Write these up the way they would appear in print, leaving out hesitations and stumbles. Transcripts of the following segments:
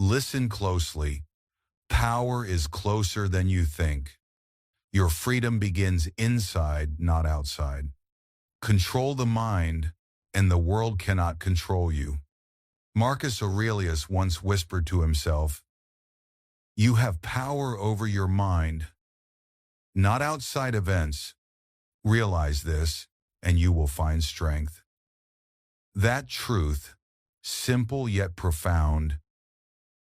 Listen closely. Power is closer than you think. Your freedom begins inside, not outside. Control the mind, and the world cannot control you. Marcus Aurelius once whispered to himself, "You have power over your mind, not outside events. Realize this, and you will find strength." That truth, simple yet profound,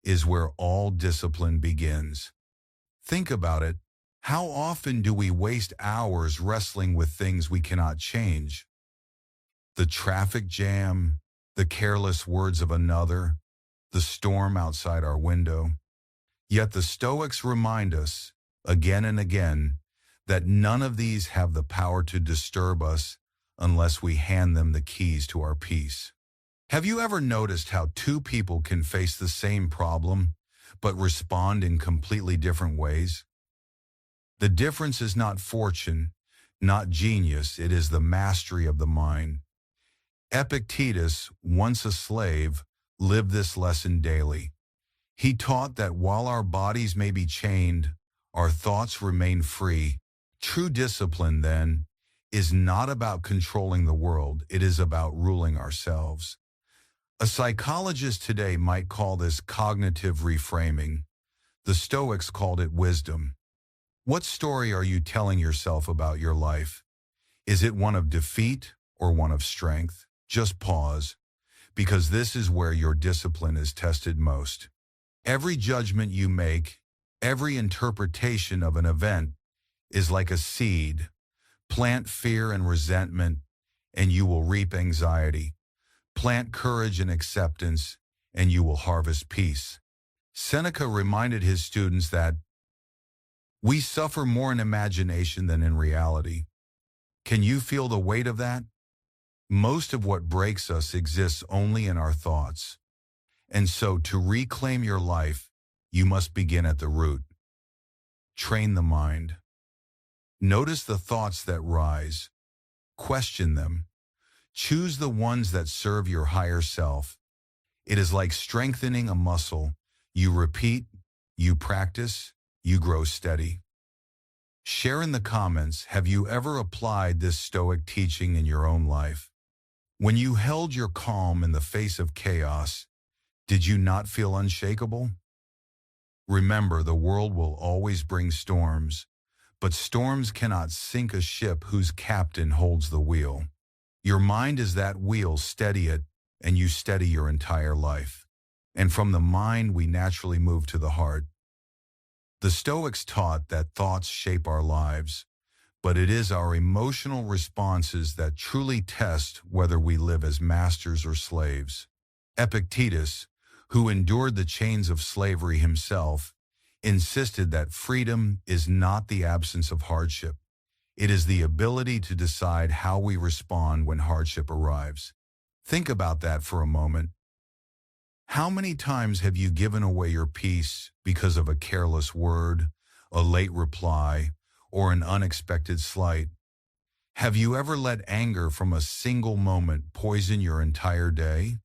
is where all discipline begins. Think about it. How often do we waste hours wrestling with things we cannot change? The traffic jam, the careless words of another, the storm outside our window. Yet the Stoics remind us, again and again, that none of these have the power to disturb us unless we hand them the keys to our peace. Have you ever noticed how two people can face the same problem, but respond in completely different ways? The difference is not fortune, not genius, it is the mastery of the mind. Epictetus, once a slave, lived this lesson daily. He taught that while our bodies may be chained, our thoughts remain free. True discipline, then, is not about controlling the world, it is about ruling ourselves. A psychologist today might call this cognitive reframing. The Stoics called it wisdom. What story are you telling yourself about your life? Is it one of defeat or one of strength? Just pause, because this is where your discipline is tested most. Every judgment you make, every interpretation of an event is like a seed. Plant fear and resentment, and you will reap anxiety. Plant courage and acceptance, and you will harvest peace. Seneca reminded his students that we suffer more in imagination than in reality. Can you feel the weight of that? Most of what breaks us exists only in our thoughts. And so to reclaim your life, you must begin at the root. Train the mind. Notice the thoughts that rise. Question them. Choose the ones that serve your higher self. It is like strengthening a muscle. You repeat, you practice, you grow steady. Share in the comments, have you ever applied this Stoic teaching in your own life? When you held your calm in the face of chaos, did you not feel unshakable? Remember, the world will always bring storms, but storms cannot sink a ship whose captain holds the wheel. Your mind is that wheel, steady it, and you steady your entire life. And from the mind, we naturally move to the heart. The Stoics taught that thoughts shape our lives, but it is our emotional responses that truly test whether we live as masters or slaves. Epictetus, who endured the chains of slavery himself, insisted that freedom is not the absence of hardship. It is the ability to decide how we respond when hardship arrives. Think about that for a moment. How many times have you given away your peace because of a careless word, a late reply, or an unexpected slight? Have you ever let anger from a single moment poison your entire day?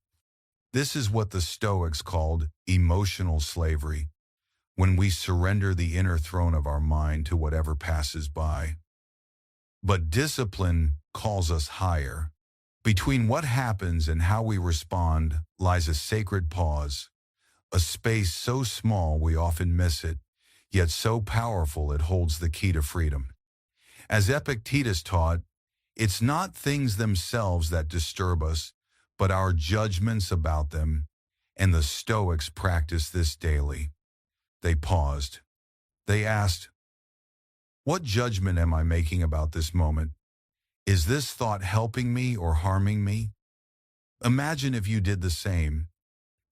This is what the Stoics called emotional slavery, when we surrender the inner throne of our mind to whatever passes by. But discipline calls us higher. Between what happens and how we respond lies a sacred pause, a space so small we often miss it, yet so powerful it holds the key to freedom. As Epictetus taught, it's not things themselves that disturb us, but our judgments about them, and the Stoics practice this daily. They paused. They asked, what judgment am I making about this moment? Is this thought helping me or harming me? Imagine if you did the same.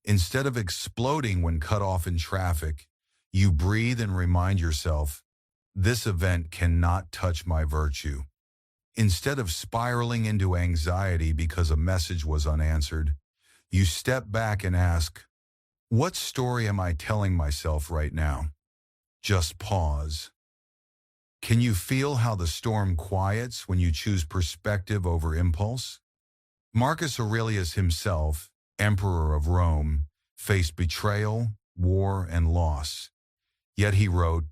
Instead of exploding when cut off in traffic, you breathe and remind yourself, this event cannot touch my virtue. Instead of spiraling into anxiety because a message was unanswered, you step back and ask, what story am I telling myself right now? Just pause. Can you feel how the storm quiets when you choose perspective over impulse? Marcus Aurelius himself, emperor of Rome, faced betrayal, war, and loss. Yet he wrote,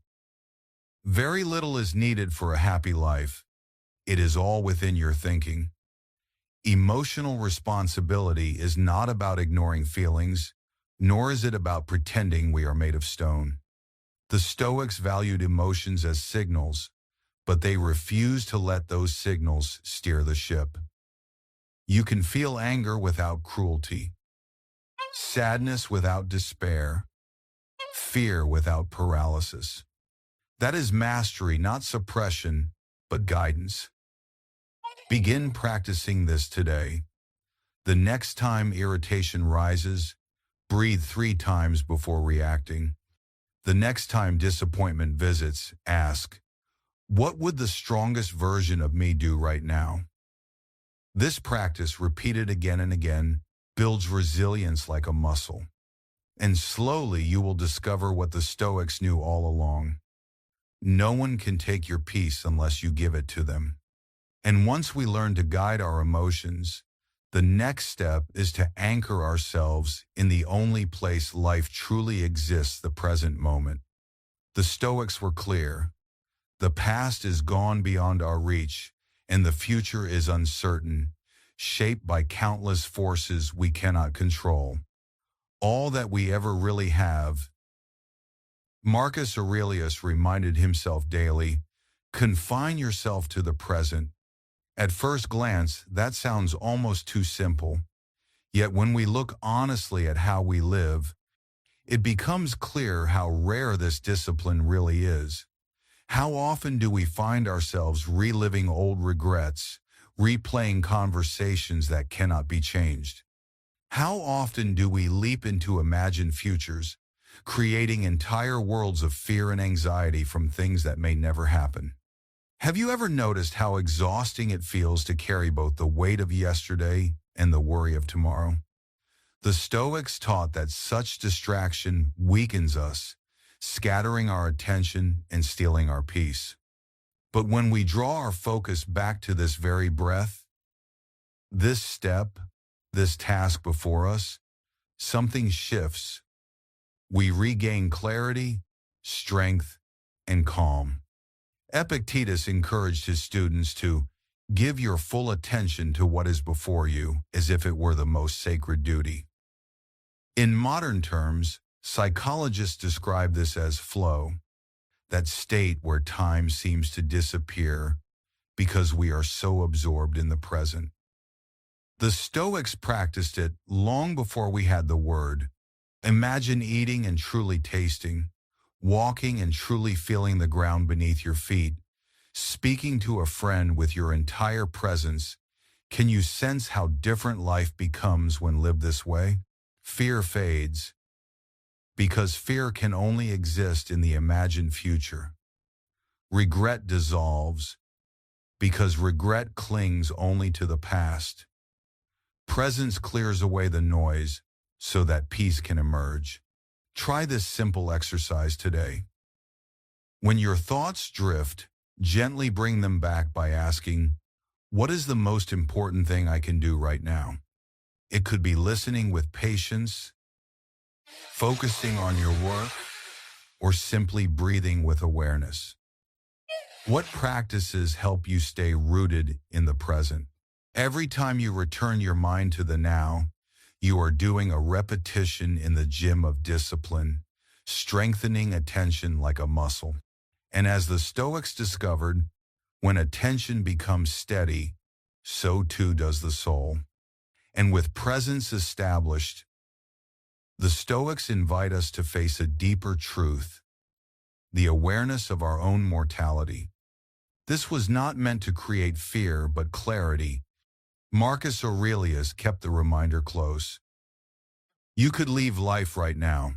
"Very little is needed for a happy life. It is all within your thinking." Emotional responsibility is not about ignoring feelings, nor is it about pretending we are made of stone. The Stoics valued emotions as signals, but they refused to let those signals steer the ship. You can feel anger without cruelty, sadness without despair, fear without paralysis. That is mastery, not suppression, but guidance. Begin practicing this today. The next time irritation rises, breathe 3 times before reacting. The next time disappointment visits, ask, what would the strongest version of me do right now? This practice, repeated again and again, builds resilience like a muscle. And slowly you will discover what the Stoics knew all along. No one can take your peace unless you give it to them. And once we learn to guide our emotions, the next step is to anchor ourselves in the only place life truly exists, the present moment. The Stoics were clear. The past is gone beyond our reach, and the future is uncertain, shaped by countless forces we cannot control. All that we ever really have, Marcus Aurelius reminded himself daily, confine yourself to the present. At first glance, that sounds almost too simple. Yet when we look honestly at how we live, it becomes clear how rare this discipline really is. How often do we find ourselves reliving old regrets, replaying conversations that cannot be changed? How often do we leap into imagined futures, creating entire worlds of fear and anxiety from things that may never happen? Have you ever noticed how exhausting it feels to carry both the weight of yesterday and the worry of tomorrow? The Stoics taught that such distraction weakens us, scattering our attention and stealing our peace. But when we draw our focus back to this very breath, this step, this task before us, something shifts. We regain clarity, strength, and calm. Epictetus encouraged his students to give your full attention to what is before you as if it were the most sacred duty. In modern terms, psychologists describe this as flow, that state where time seems to disappear because we are so absorbed in the present. The Stoics practiced it long before we had the word. Imagine eating and truly tasting, walking and truly feeling the ground beneath your feet, speaking to a friend with your entire presence. Can you sense how different life becomes when lived this way? Fear fades, because fear can only exist in the imagined future. Regret dissolves, because regret clings only to the past. Presence clears away the noise so that peace can emerge. Try this simple exercise today. When your thoughts drift, gently bring them back by asking, what is the most important thing I can do right now? It could be listening with patience, focusing on your work, or simply breathing with awareness. What practices help you stay rooted in the present? Every time you return your mind to the now, you are doing a repetition in the gym of discipline, strengthening attention like a muscle. And as the Stoics discovered, when attention becomes steady, so too does the soul. And with presence established, the Stoics invite us to face a deeper truth, the awareness of our own mortality. This was not meant to create fear, but clarity. Marcus Aurelius kept the reminder close. You could leave life right now.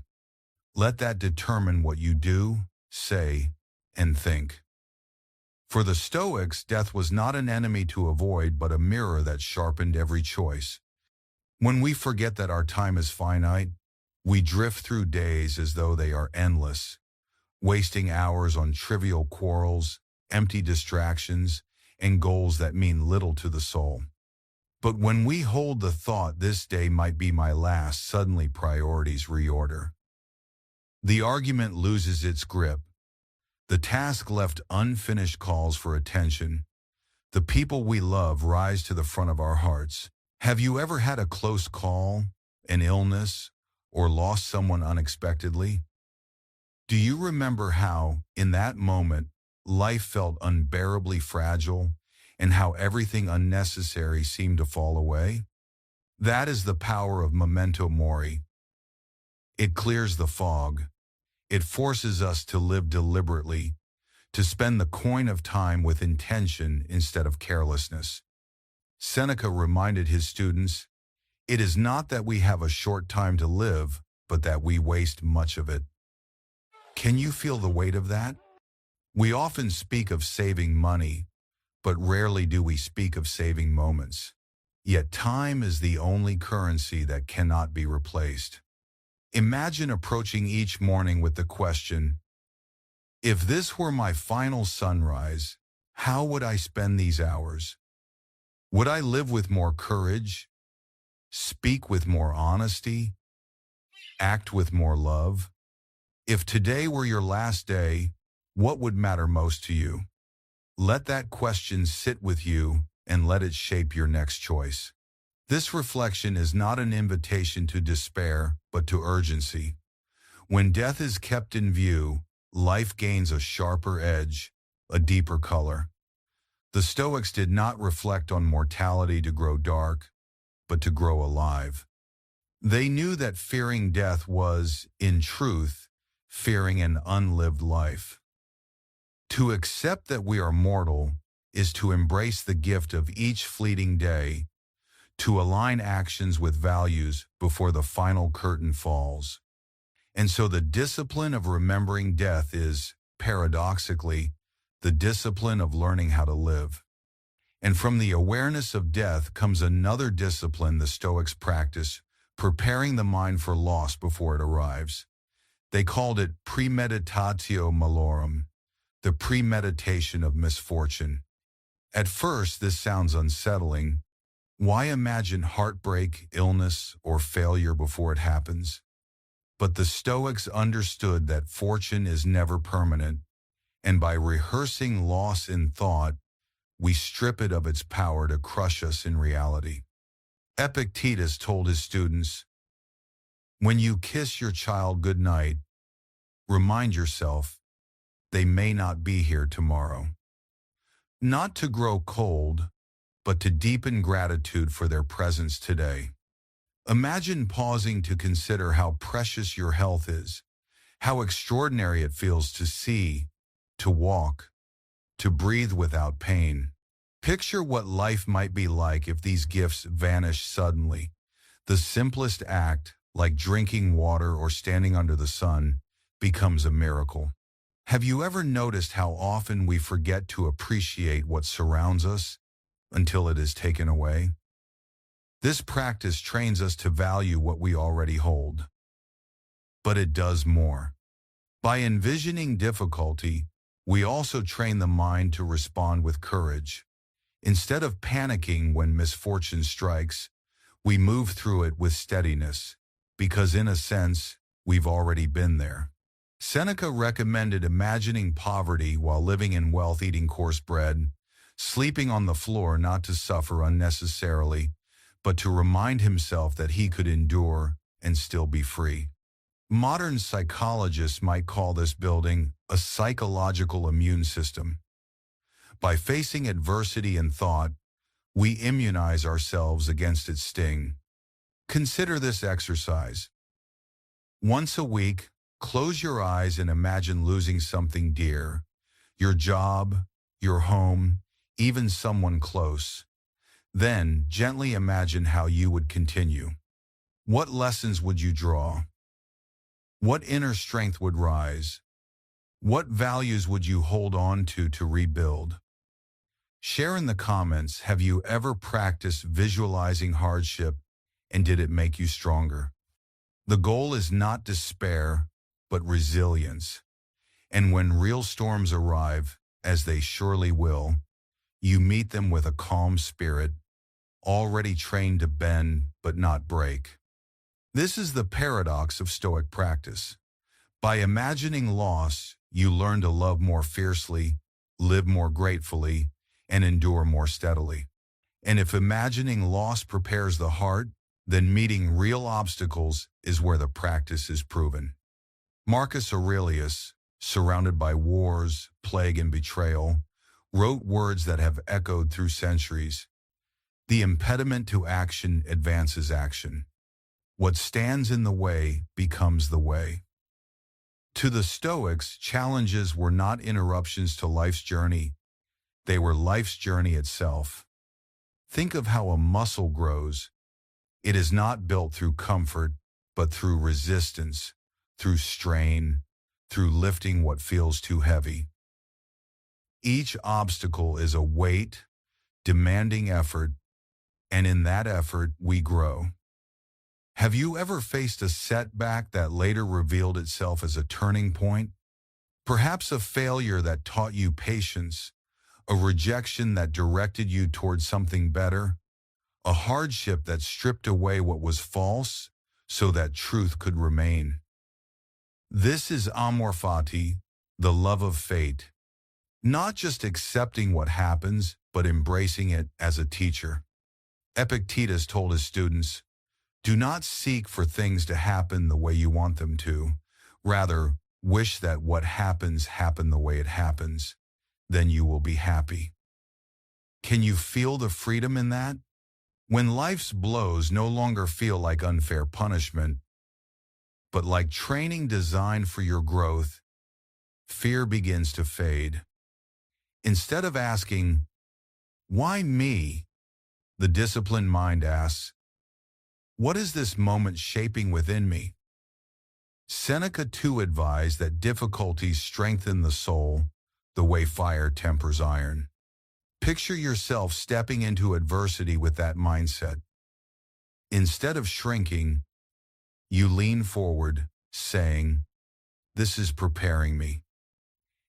Let that determine what you do, say, and think. For the Stoics, death was not an enemy to avoid, but a mirror that sharpened every choice. When we forget that our time is finite, we drift through days as though they are endless, wasting hours on trivial quarrels, empty distractions, and goals that mean little to the soul. But when we hold the thought, this day might be my last, suddenly priorities reorder. The argument loses its grip. The task left unfinished calls for attention. The people we love rise to the front of our hearts. Have you ever had a close call, an illness, or lost someone unexpectedly? Do you remember how, in that moment, life felt unbearably fragile and how everything unnecessary seemed to fall away? That is the power of memento mori. It clears the fog. It forces us to live deliberately, to spend the coin of time with intention instead of carelessness. Seneca reminded his students, "It is not that we have a short time to live, but that we waste much of it." Can you feel the weight of that? We often speak of saving money, but rarely do we speak of saving moments. Yet time is the only currency that cannot be replaced. Imagine approaching each morning with the question, if this were my final sunrise, how would I spend these hours? Would I live with more courage, speak with more honesty, act with more love? If today were your last day, what would matter most to you? Let that question sit with you and let it shape your next choice. This reflection is not an invitation to despair, but to urgency. When death is kept in view, life gains a sharper edge, a deeper color. The Stoics did not reflect on mortality to grow dark, but to grow alive. They knew that fearing death was, in truth, fearing an unlived life. To accept that we are mortal is to embrace the gift of each fleeting day, to align actions with values before the final curtain falls. And so the discipline of remembering death is, paradoxically, the discipline of learning how to live. And from the awareness of death comes another discipline the Stoics practice, preparing the mind for loss before it arrives. They called it premeditatio malorum, the premeditation of misfortune. At first, this sounds unsettling. Why imagine heartbreak, illness, or failure before it happens? But the Stoics understood that fortune is never permanent, and by rehearsing loss in thought, we strip it of its power to crush us in reality. Epictetus told his students, "When you kiss your child goodnight, remind yourself they may not be here tomorrow." Not to grow cold, but to deepen gratitude for their presence today. Imagine pausing to consider how precious your health is, how extraordinary it feels to see, to walk, to breathe without pain. Picture what life might be like if these gifts vanished suddenly. The simplest act, like drinking water or standing under the sun, becomes a miracle. Have you ever noticed how often we forget to appreciate what surrounds us until it is taken away? This practice trains us to value what we already hold. But it does more. By envisioning difficulty, we also train the mind to respond with courage. Instead of panicking when misfortune strikes, we move through it with steadiness, because in a sense, we've already been there. Seneca recommended imagining poverty while living in wealth, eating coarse bread, sleeping on the floor not to suffer unnecessarily, but to remind himself that he could endure and still be free. Modern psychologists might call this building a psychological immune system. By facing adversity in thought, we immunize ourselves against its sting. Consider this exercise. Once a week, close your eyes and imagine losing something dear, your job, your home, even someone close. Then, gently imagine how you would continue. What lessons would you draw? What inner strength would rise? What values would you hold on to rebuild? Share in the comments, have you ever practiced visualizing hardship, and did it make you stronger? The goal is not despair, but resilience. And when real storms arrive, as they surely will, you meet them with a calm spirit, already trained to bend but not break. This is the paradox of Stoic practice. By imagining loss, you learn to love more fiercely, live more gratefully, and endure more steadily. And if imagining loss prepares the heart, then meeting real obstacles is where the practice is proven. Marcus Aurelius, surrounded by wars, plague, and betrayal, wrote words that have echoed through centuries. The impediment to action advances action. What stands in the way becomes the way. To the Stoics, challenges were not interruptions to life's journey. They were life's journey itself. Think of how a muscle grows. It is not built through comfort, but through resistance, through strain, through lifting what feels too heavy. Each obstacle is a weight, demanding effort, and in that effort we grow. Have you ever faced a setback that later revealed itself as a turning point? Perhaps a failure that taught you patience, a rejection that directed you towards something better, a hardship that stripped away what was false so that truth could remain. This is amor fati, the love of fate, not just accepting what happens, but embracing it as a teacher. Epictetus told his students, "Do not seek for things to happen the way you want them to. Rather, wish that what happens happen the way it happens. Then you will be happy." Can you feel the freedom in that? When life's blows no longer feel like unfair punishment, but like training designed for your growth, fear begins to fade. Instead of asking, "Why me?" the disciplined mind asks, "What is this moment shaping within me?" Seneca too advised that difficulties strengthen the soul, the way fire tempers iron. Picture yourself stepping into adversity with that mindset. Instead of shrinking, you lean forward, saying, "This is preparing me."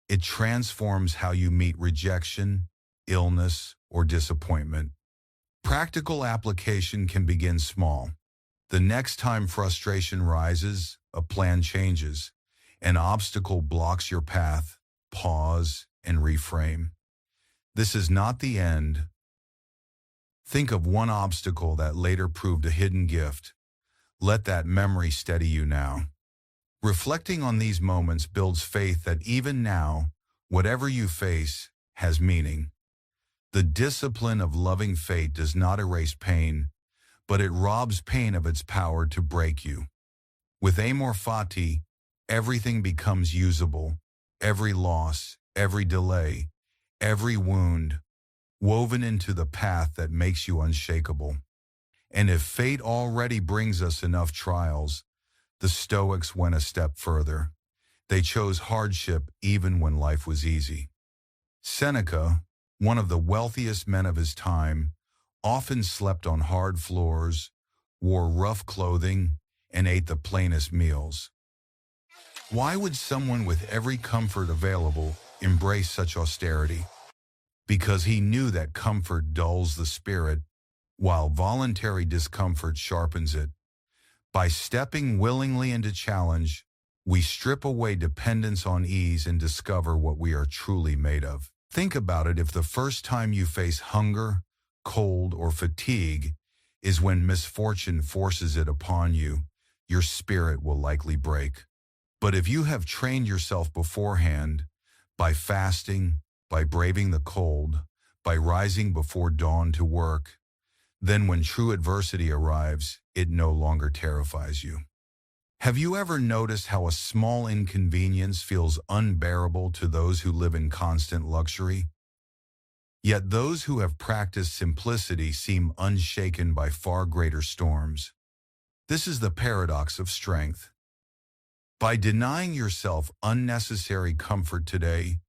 It transforms how you meet rejection, illness, or disappointment. Practical application can begin small. The next time frustration rises, a plan changes. An obstacle blocks your path. Pause and reframe. This is not the end. Think of one obstacle that later proved a hidden gift. Let that memory steady you now. Reflecting on these moments builds faith that even now, whatever you face has meaning. The discipline of loving fate does not erase pain, but it robs pain of its power to break you. With amor fati, everything becomes usable. Every loss, every delay, every wound, woven into the path that makes you unshakable. And if fate already brings us enough trials, the Stoics went a step further. They chose hardship even when life was easy. Seneca, one of the wealthiest men of his time, often slept on hard floors, wore rough clothing, and ate the plainest meals. Why would someone with every comfort available embrace such austerity? Because he knew that comfort dulls the spirit, while voluntary discomfort sharpens it. By stepping willingly into challenge, we strip away dependence on ease and discover what we are truly made of. Think about it. If the first time you face hunger, cold, or fatigue is when misfortune forces it upon you, your spirit will likely break. But if you have trained yourself beforehand, by fasting, by braving the cold, by rising before dawn to work, then when true adversity arrives, it no longer terrifies you. Have you ever noticed how a small inconvenience feels unbearable to those who live in constant luxury? Yet those who have practiced simplicity seem unshaken by far greater storms. This is the paradox of strength. By denying yourself unnecessary comfort today,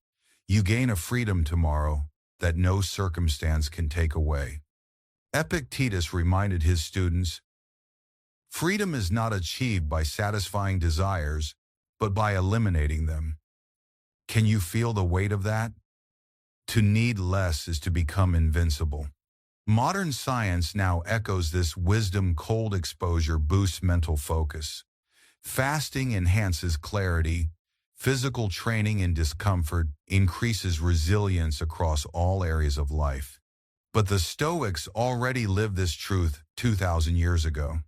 you gain a freedom tomorrow that no circumstance can take away. Epictetus reminded his students, "Freedom is not achieved by satisfying desires, but by eliminating them." Can you feel the weight of that? To need less is to become invincible. Modern science now echoes this wisdom. Cold exposure boosts mental focus. Fasting enhances clarity. Physical training in discomfort increases resilience across all areas of life. But the Stoics already lived this truth 2,000 years ago.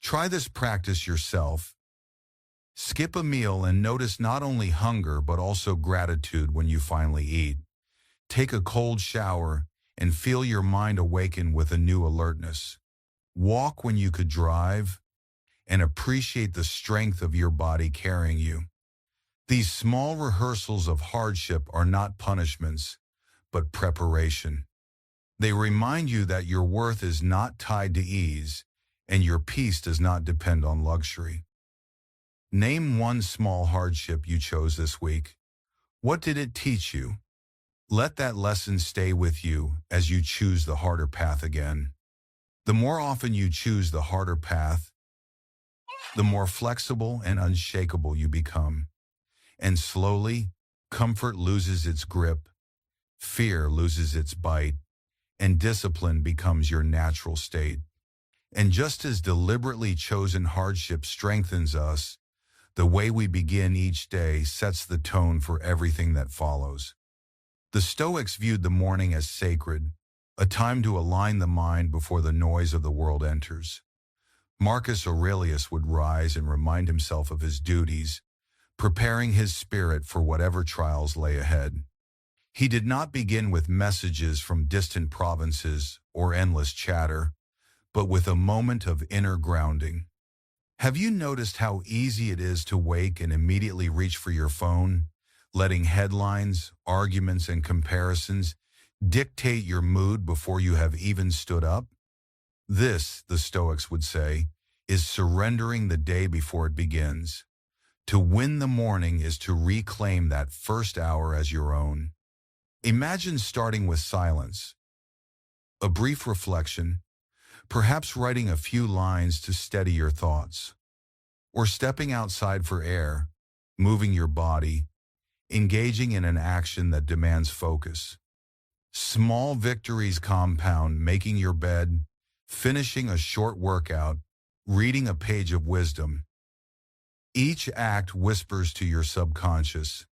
Try this practice yourself. Skip a meal and notice not only hunger but also gratitude when you finally eat. Take a cold shower and feel your mind awaken with a new alertness. Walk when you could drive and appreciate the strength of your body carrying you. These small rehearsals of hardship are not punishments, but preparation. They remind you that your worth is not tied to ease and your peace does not depend on luxury. Name one small hardship you chose this week. What did it teach you? Let that lesson stay with you as you choose the harder path again. The more often you choose the harder path, the more flexible and unshakable you become. And slowly, comfort loses its grip, fear loses its bite, and discipline becomes your natural state. And just as deliberately chosen hardship strengthens us, the way we begin each day sets the tone for everything that follows. The Stoics viewed the morning as sacred, a time to align the mind before the noise of the world enters. Marcus Aurelius would rise and remind himself of his duties, preparing his spirit for whatever trials lay ahead. He did not begin with messages from distant provinces or endless chatter, but with a moment of inner grounding. Have you noticed how easy it is to wake and immediately reach for your phone, letting headlines, arguments, and comparisons dictate your mood before you have even stood up? This, the Stoics would say, is surrendering the day before it begins. To win the morning is to reclaim that first hour as your own. Imagine starting with silence, a brief reflection, perhaps writing a few lines to steady your thoughts, or stepping outside for air, moving your body, engaging in an action that demands focus. Small victories compound, making your bed, finishing a short workout, reading a page of wisdom. Each act whispers to your subconscious,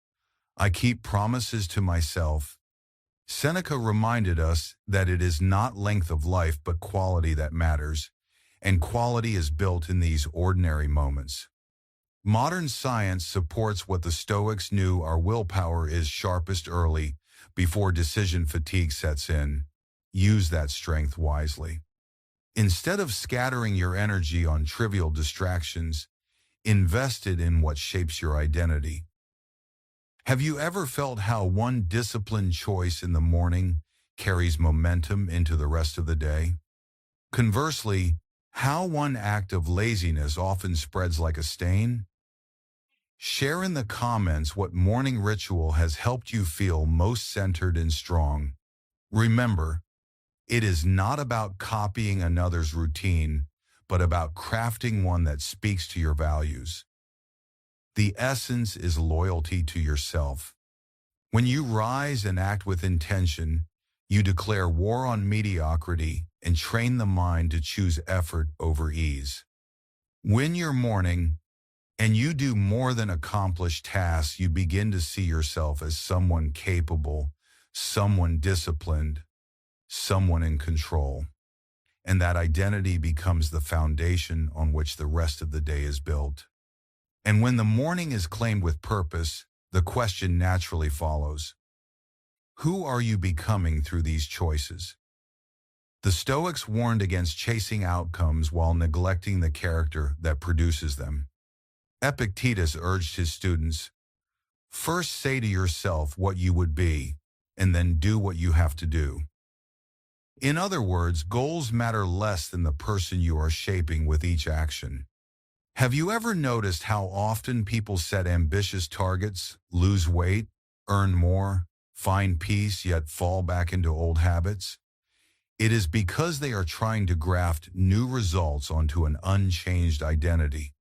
I keep promises to myself. Seneca reminded us that it is not length of life but quality that matters, and quality is built in these ordinary moments. Modern science supports what the Stoics knew: our willpower is sharpest early, before decision fatigue sets in. Use that strength wisely. Instead of scattering your energy on trivial distractions, invest it in what shapes your identity. Have you ever felt how one disciplined choice in the morning carries momentum into the rest of the day? Conversely, how one act of laziness often spreads like a stain? Share in the comments what morning ritual has helped you feel most centered and strong. Remember, it is not about copying another's routine, but about crafting one that speaks to your values. The essence is loyalty to yourself. When you rise and act with intention, you declare war on mediocrity and train the mind to choose effort over ease. Win your morning, and you do more than accomplish tasks. You begin to see yourself as someone capable, someone disciplined, someone in control. And that identity becomes the foundation on which the rest of the day is built. And when the morning is claimed with purpose, the question naturally follows: who are you becoming through these choices? The Stoics warned against chasing outcomes while neglecting the character that produces them. Epictetus urged his students, first say to yourself what you would be, and then do what you have to do. In other words, goals matter less than the person you are shaping with each action. Have you ever noticed how often people set ambitious targets, lose weight, earn more, find peace, yet fall back into old habits? It is because they are trying to graft new results onto an unchanged identity.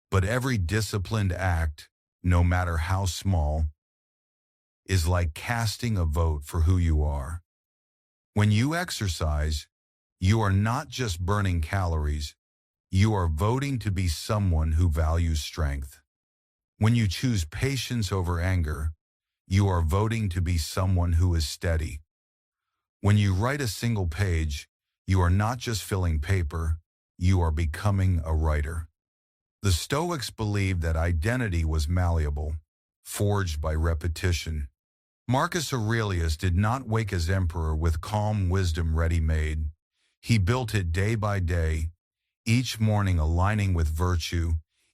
But every disciplined act, no matter how small, is like casting a vote for who you are. When you exercise, you are not just burning calories, you are voting to be someone who values strength. When you choose patience over anger, you are voting to be someone who is steady. When you write a single page, you are not just filling paper, you are becoming a writer. The Stoics believed that identity was malleable, forged by repetition. Marcus Aurelius did not wake as emperor with calm wisdom ready-made. He built it day by day, each morning aligning with virtue,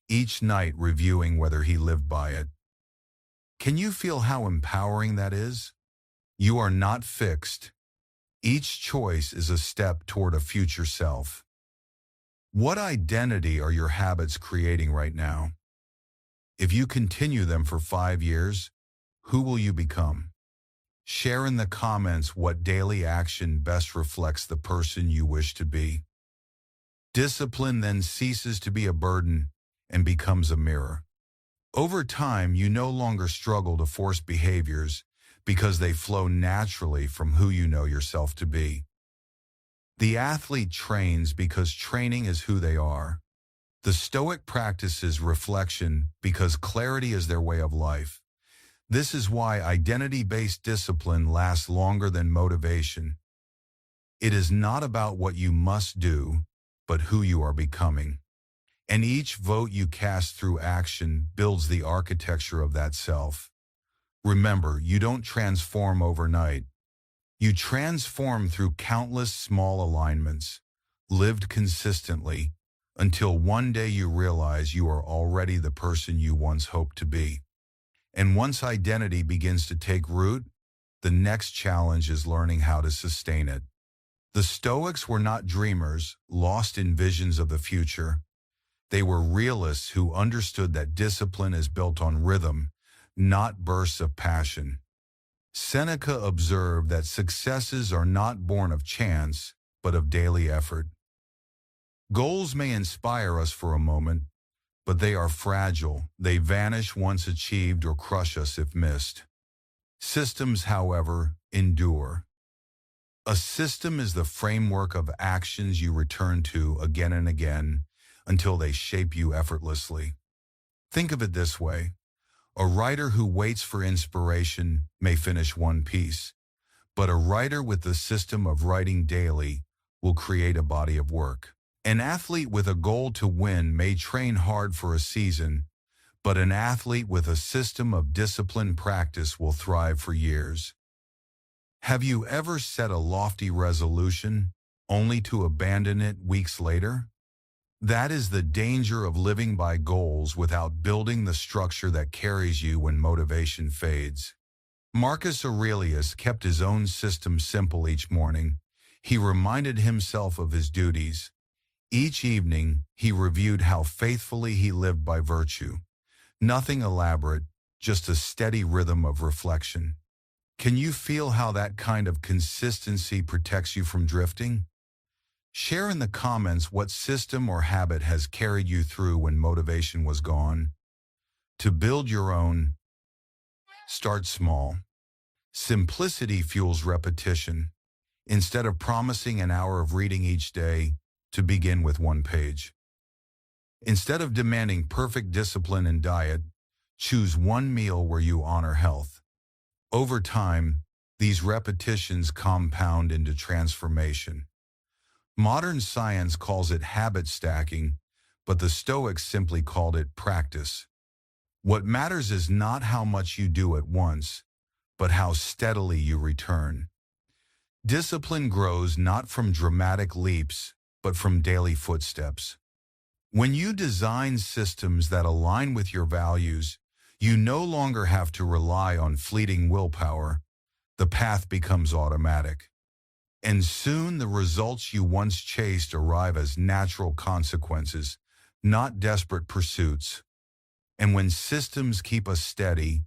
each night reviewing whether he lived by it. Can you feel how empowering that is? You are not fixed. Each choice is a step toward a future self. What identity are your habits creating right now? If you continue them for 5 years, who will you become? Share in the comments what daily action best reflects the person you wish to be. Discipline then ceases to be a burden and becomes a mirror. Over time, you no longer struggle to force behaviors because they flow naturally from who you know yourself to be. The athlete trains because training is who they are. The Stoic practices reflection because clarity is their way of life. This is why identity-based discipline lasts longer than motivation. It is not about what you must do, but who you are becoming. And each vote you cast through action builds the architecture of that self. Remember, you don't transform overnight. You transform through countless small alignments, lived consistently, until one day you realize you are already the person you once hoped to be. And once identity begins to take root, the next challenge is learning how to sustain it. The Stoics were not dreamers, lost in visions of the future. They were realists who understood that discipline is built on rhythm, not bursts of passion. Seneca observed that successes are not born of chance, but of daily effort. Goals may inspire us for a moment, but they are fragile. They vanish once achieved or crush us if missed. Systems, however, endure. A system is the framework of actions you return to again and again until they shape you effortlessly. Think of it this way. A writer who waits for inspiration may finish one piece, but a writer with the system of writing daily will create a body of work. An athlete with a goal to win may train hard for a season, but an athlete with a system of disciplined practice will thrive for years. Have you ever set a lofty resolution only to abandon it weeks later? That is the danger of living by goals without building the structure that carries you when motivation fades. Marcus Aurelius kept his own system simple each morning. He reminded himself of his duties. Each evening, he reviewed how faithfully he lived by virtue. Nothing elaborate, just a steady rhythm of reflection. Can you feel how that kind of consistency protects you from drifting? Share in the comments what system or habit has carried you through when motivation was gone. To build your own, start small. Simplicity fuels repetition. Instead of promising an hour of reading each day, to begin with 1 page. Instead of demanding perfect discipline in diet, choose one meal where you honor health. Over time, these repetitions compound into transformation. Modern science calls it habit stacking, but the Stoics simply called it practice. What matters is not how much you do at once, but how steadily you return. Discipline grows not from dramatic leaps, but from daily footsteps. When you design systems that align with your values, you no longer have to rely on fleeting willpower. The path becomes automatic. And soon the results you once chased arrive as natural consequences, not desperate pursuits. And when systems keep us steady,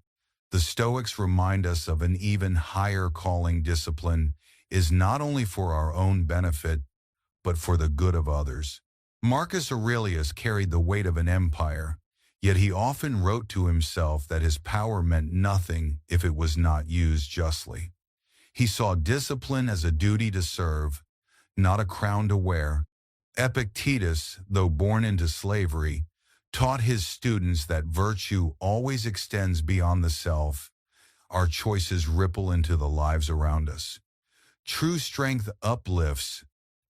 the Stoics remind us of an even higher calling. Discipline is not only for our own benefit, but for the good of others. Marcus Aurelius carried the weight of an empire, yet he often wrote to himself that his power meant nothing if it was not used justly. He saw discipline as a duty to serve, not a crown to wear. Epictetus, though born into slavery, taught his students that virtue always extends beyond the self. Our choices ripple into the lives around us. True strength uplifts.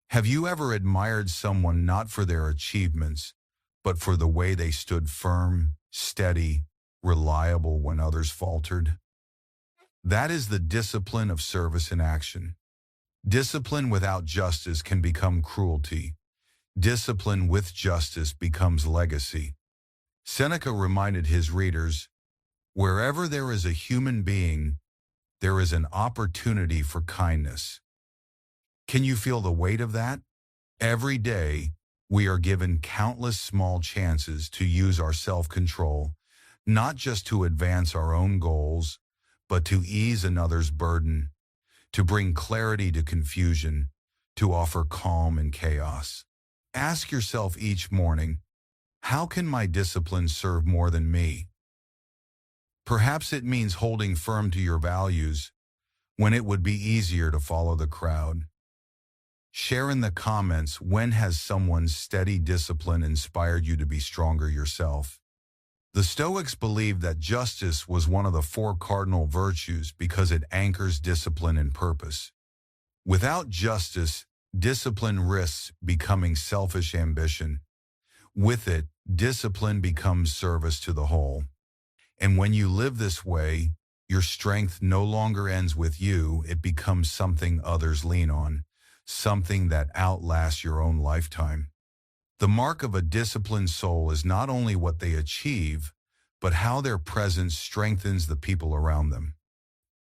Have you ever admired someone not for their achievements, but for the way they stood firm, steady, reliable when others faltered? That is the discipline of service in action. Discipline without justice can become cruelty. Discipline with justice becomes legacy. Seneca reminded his readers, wherever there is a human being, there is an opportunity for kindness. Can you feel the weight of that? Every day, we are given countless small chances to use our self-control, not just to advance our own goals, but to ease another's burden, to bring clarity to confusion, to offer calm in chaos. Ask yourself each morning, how can my discipline serve more than me? Perhaps it means holding firm to your values when it would be easier to follow the crowd. Share in the comments, when has someone's steady discipline inspired you to be stronger yourself? The Stoics believed that justice was one of the 4 cardinal virtues because it anchors discipline and purpose. Without justice, discipline risks becoming selfish ambition. With it, discipline becomes service to the whole. And when you live this way, your strength no longer ends with you, it becomes something others lean on, something that outlasts your own lifetime. The mark of a disciplined soul is not only what they achieve, but how their presence strengthens the people around them.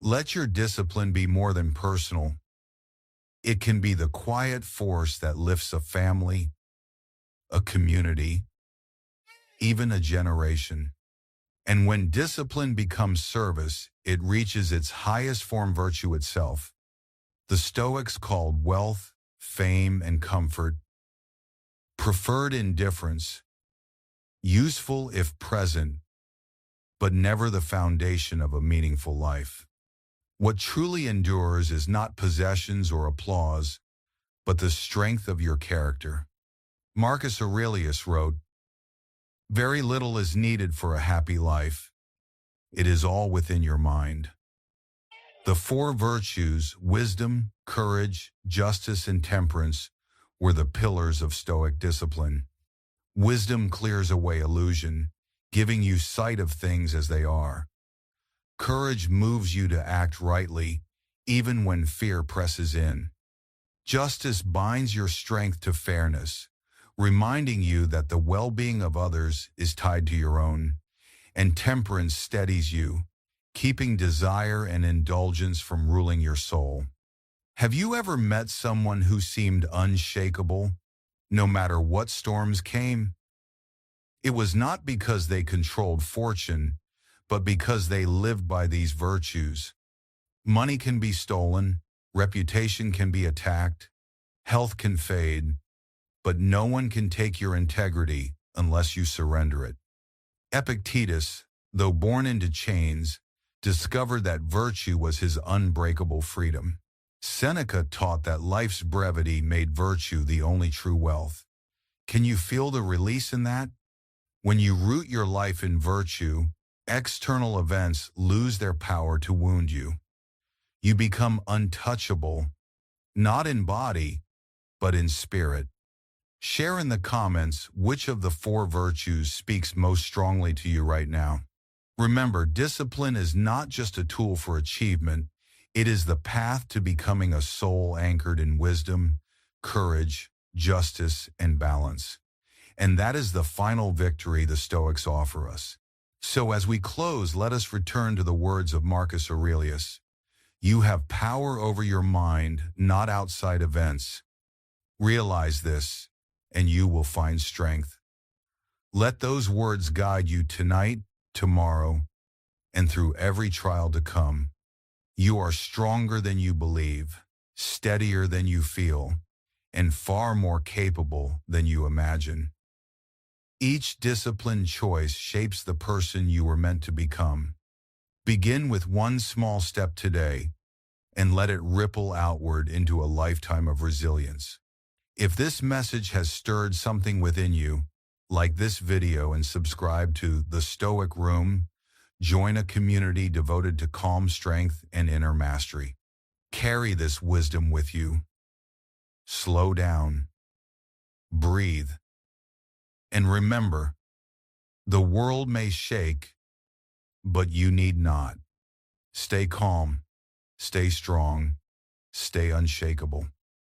Let your discipline be more than personal. It can be the quiet force that lifts a family, a community, even a generation. And when discipline becomes service, it reaches its highest form, virtue itself. The Stoics called wealth, fame, and comfort preferred indifference, useful if present, but never the foundation of a meaningful life. What truly endures is not possessions or applause, but the strength of your character. Marcus Aurelius wrote, "Very little is needed for a happy life. It is all within your mind." The 4 virtues, wisdom, courage, justice, and temperance, were the pillars of Stoic discipline. Wisdom clears away illusion, giving you sight of things as they are. Courage moves you to act rightly, even when fear presses in. Justice binds your strength to fairness, reminding you that the well-being of others is tied to your own. And temperance steadies you, keeping desire and indulgence from ruling your soul. Have you ever met someone who seemed unshakable, no matter what storms came? It was not because they controlled fortune, but because they lived by these virtues. Money can be stolen, reputation can be attacked, health can fade, but no one can take your integrity unless you surrender it. Epictetus, though born into chains, discovered that virtue was his unbreakable freedom. Seneca taught that life's brevity made virtue the only true wealth. Can you feel the release in that? When you root your life in virtue, external events lose their power to wound you. You become untouchable, not in body, but in spirit. Share in the comments which of the 4 virtues speaks most strongly to you right now. Remember, discipline is not just a tool for achievement, it is the path to becoming a soul anchored in wisdom, courage, justice, and balance. And that is the final victory the Stoics offer us. So as we close, let us return to the words of Marcus Aurelius. You have power over your mind, not outside events. Realize this, and you will find strength. Let those words guide you tonight, tomorrow, and through every trial to come. You are stronger than you believe, steadier than you feel, and far more capable than you imagine. Each disciplined choice shapes the person you were meant to become. Begin with one small step today, and let it ripple outward into a lifetime of resilience. If this message has stirred something within you, like this video and subscribe to the Stoic Room. Join a community devoted to calm strength and inner mastery. Carry this wisdom with you. Slow down, breathe, and remember, the world may shake, but you need not. Stay calm, stay strong, stay unshakable.